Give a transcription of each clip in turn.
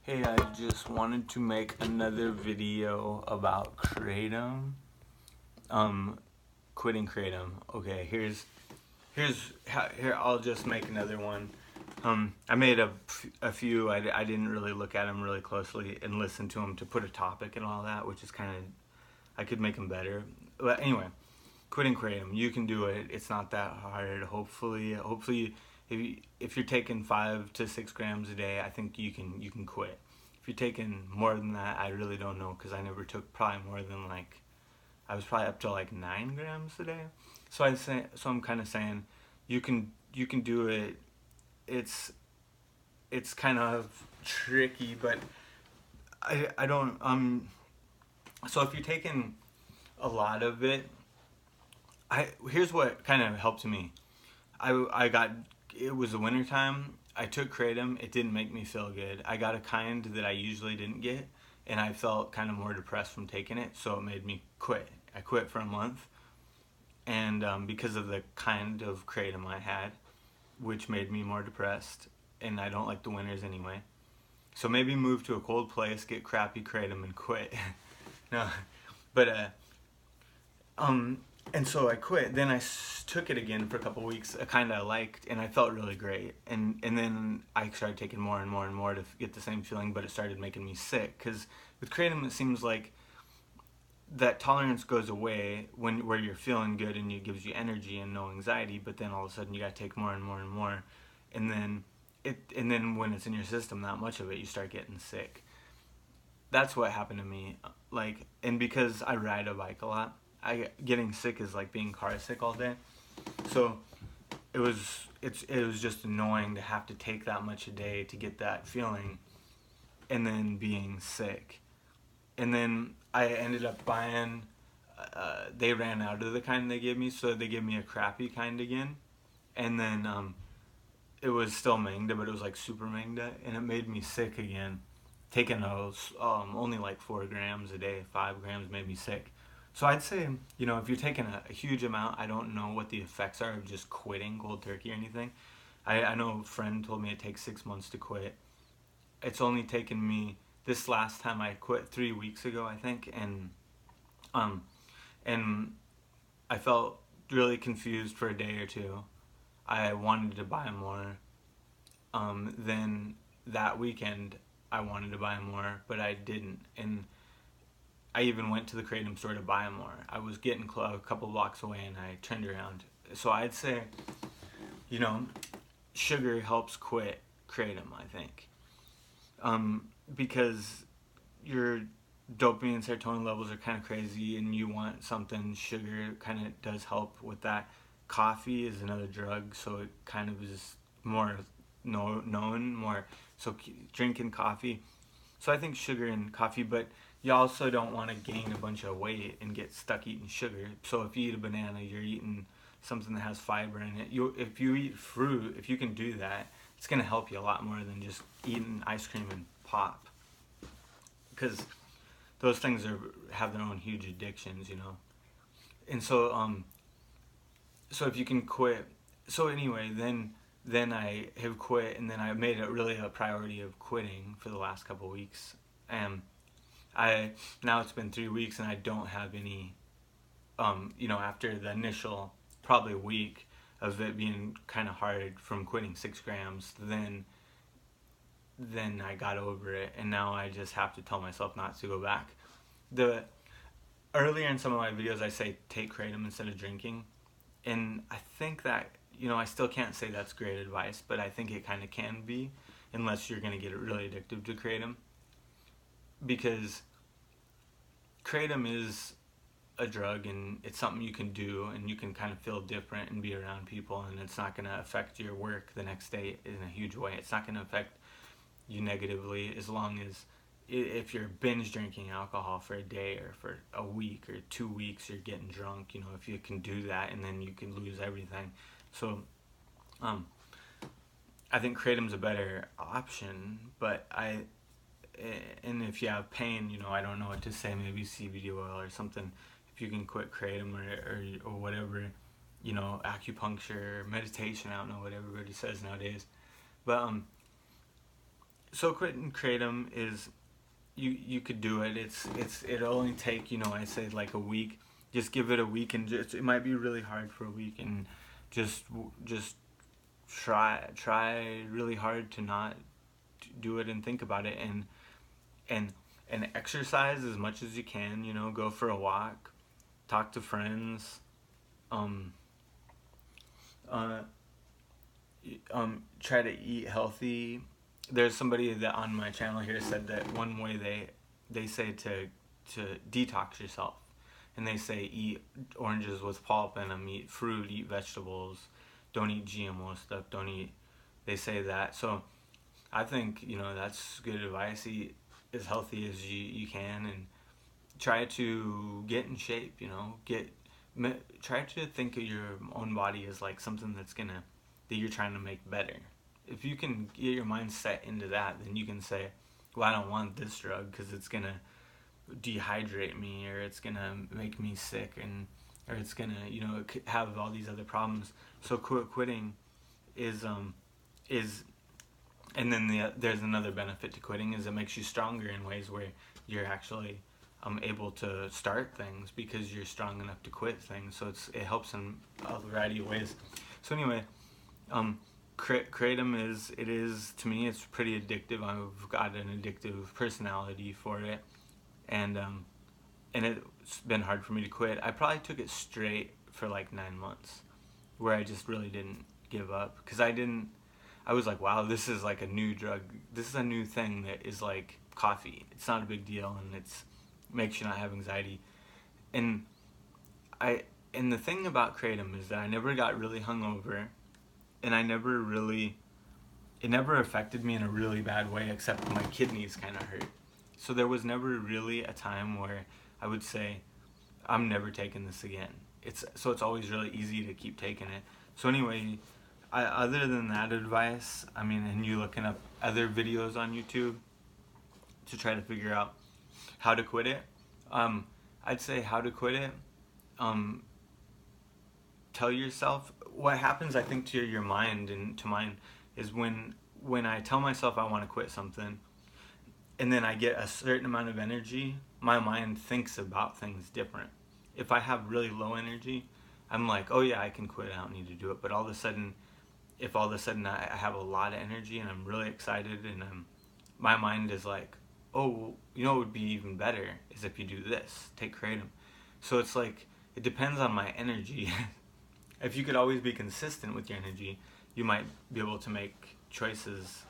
Hey, I just wanted to make another video about kratom. Um, Quitting kratom. Okay, here. I'll just make another one. I made a few. I didn't really look at them really closely and listen to them to put a topic and all that, which is kind of I could make them better. But anyway, quitting kratom. You can do it. It's not that hard. Hopefully, if you're taking 5 to 6 grams a day, I think you can quit. If you're taking more than that, I really don't know because I never took probably more than I was probably up to 9 grams a day. So I'm kind of saying you can do it. It's kind of tricky, but I don't So if you're taking a lot of it, here's what kind of helped me. I got It was the winter time. I took kratom. It didn't make me feel good. I got a kind that I usually didn't get, and I felt kind of more depressed from taking it. So it made me quit. I quit for a month, and because of the kind of kratom I had, which made me more depressed, and I don't like the winters anyway. So maybe move to a cold place, get crappy kratom, and quit. No, but um, and so I quit. Then I took it again for a couple weeks. I kind of liked, and I felt really great. And then I started taking more and more and more to get the same feeling, but it started making me sick. Because with kratom, it seems like that tolerance goes away where you're feeling good and it gives you energy and no anxiety. But then all of a sudden you got to take more and more and more, and then when it's in your system, that much of it, you start getting sick. That's what happened to me. And because I ride a bike a lot, getting sick is like being car sick all day. So it was just annoying to have to take that much a day to get that feeling, and then being sick. And then I ended up buying. They ran out of the kind they gave me, so they gave me a crappy kind again. And then it was still Mangda, but it was like super Mangda, and it made me sick again. Taking those only 4 grams a day, 5 grams made me sick. So I'd say, if you're taking a huge amount, I don't know what the effects are of just quitting cold turkey or anything. I know a friend told me it takes 6 months to quit. It's only taken me, this last time I quit 3 weeks ago, I think, um, and I felt really confused for a day or two. I wanted to buy more. Then that weekend, I wanted to buy more, but I didn't. And I even went to the kratom store to buy more. I was getting a couple blocks away, and I turned around. So I'd say, you know, sugar helps quit kratom, I think, because your dopamine and serotonin levels are kind of crazy, and you want something. Sugar kind of does help with that. Coffee is another drug, so it kind of is more known more. So drinking coffee. So I think sugar and coffee, but you also don't want to gain a bunch of weight and get stuck eating sugar. So if you eat a banana, you're eating something that has fiber in it. If you eat fruit, if you can do that, it's going to help you a lot more than just eating ice cream and pop. Because those things have their own huge addictions, And so if you can quit. So anyway, then I have quit, and then I made it really a priority of quitting for the last couple of weeks. And now it's been 3 weeks, and I don't have any. After the initial probably a week of it being kind of hard from quitting 6 grams, then I got over it, and now I just have to tell myself not to go back. Earlier in some of my videos, I say take kratom instead of drinking, and I think that I still can't say that's great advice, but I think it kind of can be, unless you're going to get really addicted to kratom, because kratom is a drug, and it's something you can do, and you can kind of feel different and be around people, and it's not going to affect your work the next day in a huge way. It's not going to affect you negatively, as long as if you're binge drinking alcohol for a day or for a week or 2 weeks, you're getting drunk. If you can do that, and then you can lose everything. So I think kratom's a better option, and if you have pain, I don't know what to say, maybe CBD oil or something. If you can quit kratom or whatever, acupuncture, meditation, I don't know what everybody says nowadays. But so quitting kratom is, you could do it. It'll only take, I say like a week. Just give it a week, and just, it might be really hard for a week, and just try really hard to not do it and think about it, and and exercise as much as you can. Go for a walk, talk to friends, um, uh, try to eat healthy. There's somebody that on my channel here said that one way they say to detox yourself, and they say eat oranges with pulp in them, eat fruit, eat vegetables, don't eat GMO stuff, don't eat. They say that. So I think that's good advice. Eat as healthy as you can, and try to get in shape. Try to think of your own body as like something that you're trying to make better. If you can get your mind set into that, then you can say, well, I don't want this drug because it's gonna dehydrate me, or it's gonna make me sick, or it's gonna have all these other problems. So quitting is is and then there's another benefit to quitting, is it makes you stronger in ways where you're actually able to start things because you're strong enough to quit things. So it helps in a variety of ways. So anyway, kratom is to me, it's pretty addictive. I've got an addictive personality for it, and it's been hard for me to quit. I probably took it straight for like 9 months, where I just really didn't give up, because I was like, wow, this is like a new drug. This is a new thing that is like coffee. It's not a big deal, and it's makes you not have anxiety. And the thing about kratom is that I never got really hungover, and it never affected me in a really bad way, except my kidneys kind of hurt. So there was never really a time where I would say, I'm never taking this again. It's always really easy to keep taking it. So anyway, other than that advice, and you looking up other videos on YouTube to try to figure out how to quit it, I'd say how to quit it. Tell yourself what happens. I think to your mind and to mine is when I tell myself I want to quit something, and then I get a certain amount of energy, my mind thinks about things different. If I have really low energy, I'm like, oh yeah, I can quit, I don't need to do it. But if all of a sudden I have a lot of energy and I'm really excited, and my mind is like, oh, what would be even better is if you do this, take kratom. So it's like, it depends on my energy. If you could always be consistent with your energy, you might be able to make choices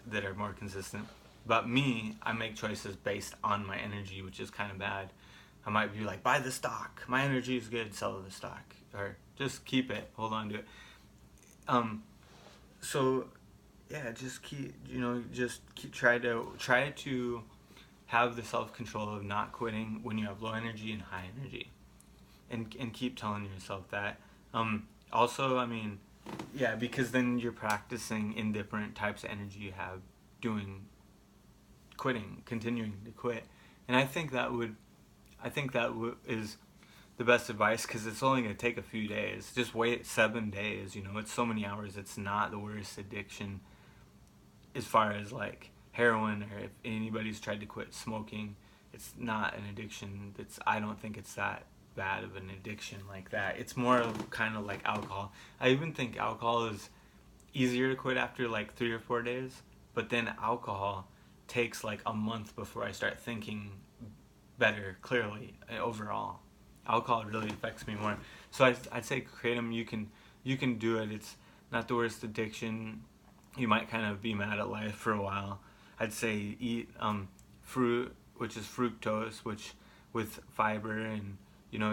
that are more consistent. But me, I make choices based on my energy, which is kind of bad. I might be like, buy the stock, my energy is good, sell the stock, or just keep it, hold on to it. So yeah, just try to have the self-control of not quitting when you have low energy and high energy, and keep telling yourself that. Also, yeah, because then you're practicing in different types of energy you have doing continuing to quit. And I think that is the best advice, because it's only going to take a few days. Just wait 7 days, it's so many hours. It's not the worst addiction as far as like heroin, or if anybody's tried to quit smoking, it's not an addiction I don't think it's that bad of an addiction like that. It's more of kind of like alcohol. I even think alcohol is easier to quit after like 3 or 4 days, but then alcohol takes like a month before I start thinking better clearly overall. Alcohol really affects me more. So I'd say kratom, you can do it. It's not the worst addiction. You might kind of be mad at life for a while. I'd say eat fruit, which is fructose, which with fiber, and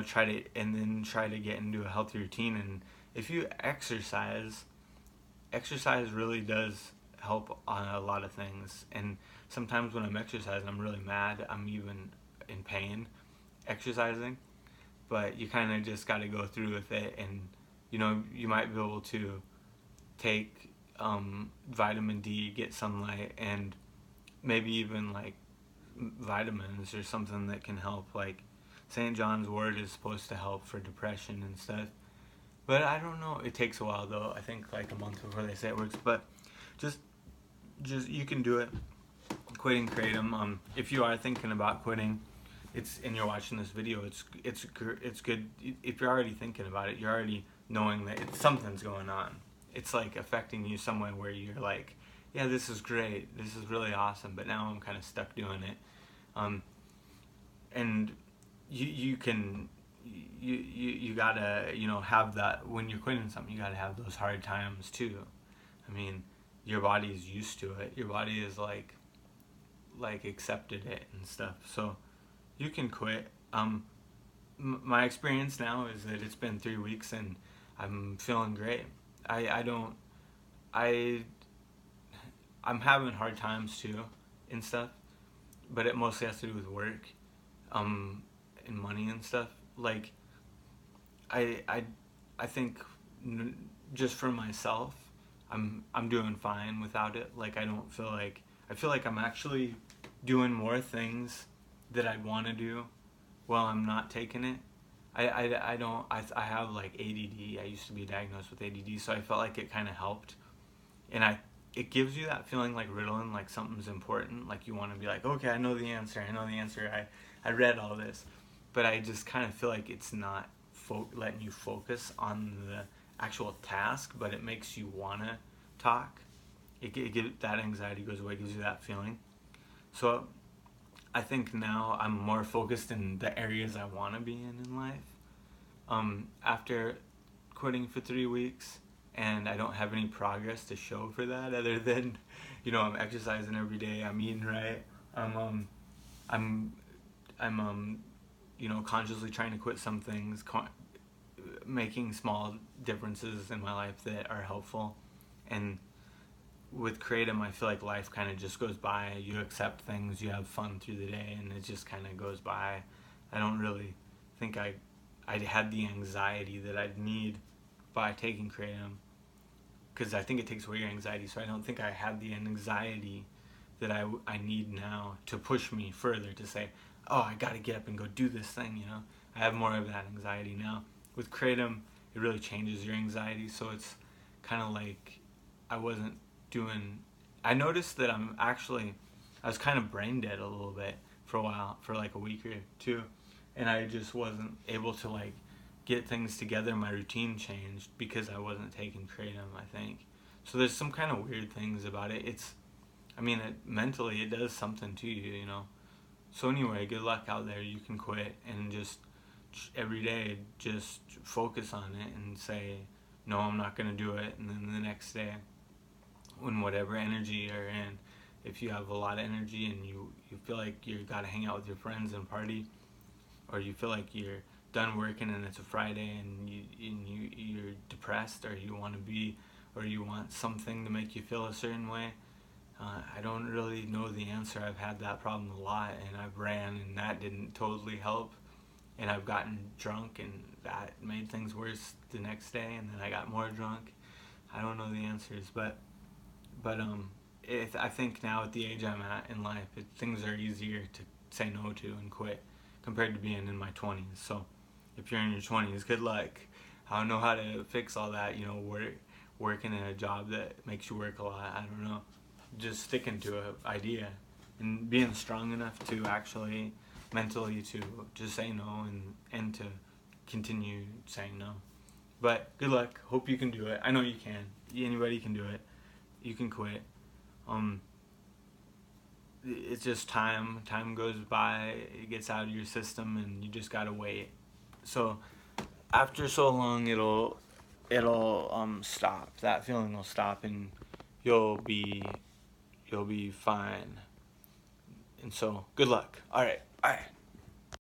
try to get into a healthy routine. And if you exercise really does help on a lot of things. And sometimes when I'm exercising, I'm really mad, I'm even in pain exercising, but you kind of just got to go through with it. And you might be able to take vitamin D, get sunlight, and maybe even like vitamins or something that can help. Like St. John's wort is supposed to help for depression and stuff, but I don't know, it takes a while though. I think like a month before they say it works. But just you can do it. quitting kratom. If you are thinking about quitting, and you're watching this video, it's good. If you're already thinking about it, you're already knowing that something's going on. It's like affecting you somewhere where you're like, yeah, this is great, this is really awesome, but now I'm kind of stuck doing it. And you gotta, have that when you're quitting something. You gotta have those hard times too. I mean, your body is used to it. Your body is like accepted it and stuff. So you can quit. My experience now is that it's been 3 weeks and I'm feeling great. I'm having hard times too and stuff, but it mostly has to do with work, and money and stuff. Like, I think just for myself, I'm doing fine without it. Like, I feel like I'm actually doing more things that I'd want to do while I'm not taking it. I have like ADD. I used to be diagnosed with ADD, so I felt like it kind of helped. And it gives you that feeling like Ritalin, like something's important, like you want to be like, okay, I know the answer, I read all this. But I just kind of feel like it's not letting you focus on the actual task, but it makes you want to talk. That anxiety goes away, gives you that feeling. So I think now I'm more focused in the areas I want to be in life. After quitting for 3 weeks, and I don't have any progress to show for that, other than, I'm exercising every day, I'm eating right, I'm consciously trying to quit some things, making small differences in my life that are helpful. And with kratom, I feel like life kind of just goes by. You accept things, you have fun through the day, and it just kind of goes by. I don't really think I had the anxiety that I'd need by taking kratom, because I think it takes away your anxiety. So I don't think I had the anxiety that I need now to push me further to say, oh, I gotta get up and go do this thing. I have more of that anxiety now. With kratom, it really changes your anxiety. So it's kind of like I noticed that I was kind of brain dead a little bit for a while, for like a week or two, and I just wasn't able to like get things together. My routine changed because I wasn't taking kratom, I think. So there's some kind of weird things about it. Mentally it does something to you, So anyway, good luck out there. You can quit and just every day just focus on it and say, no, I'm not going to do it. And then the next day, when whatever energy you're in, if you have a lot of energy and you feel like you got to hang out with your friends and party, or you feel like you're done working and it's a Friday and you're depressed, or you want something to make you feel a certain way, I don't really know the answer. I've had that problem a lot, and I've ran, and that didn't totally help. And I've gotten drunk, and that made things worse the next day, and then I got more drunk. I don't know the answers, but I think now at the age I'm at in life, things are easier to say no to and quit compared to being in my 20s. So if you're in your 20s, good luck. I don't know how to fix all that, working in a job that makes you work a lot. I don't know. Just sticking to an idea and being strong enough to actually mentally to just say no and to continue saying no. But good luck. Hope you can do it. I know you can. Anybody can do it. You can quit. It's just time. Time goes by. It gets out of your system, and you just gotta wait. So after so long, it'll stop. That feeling will stop, and you'll be fine. And so, good luck. All right.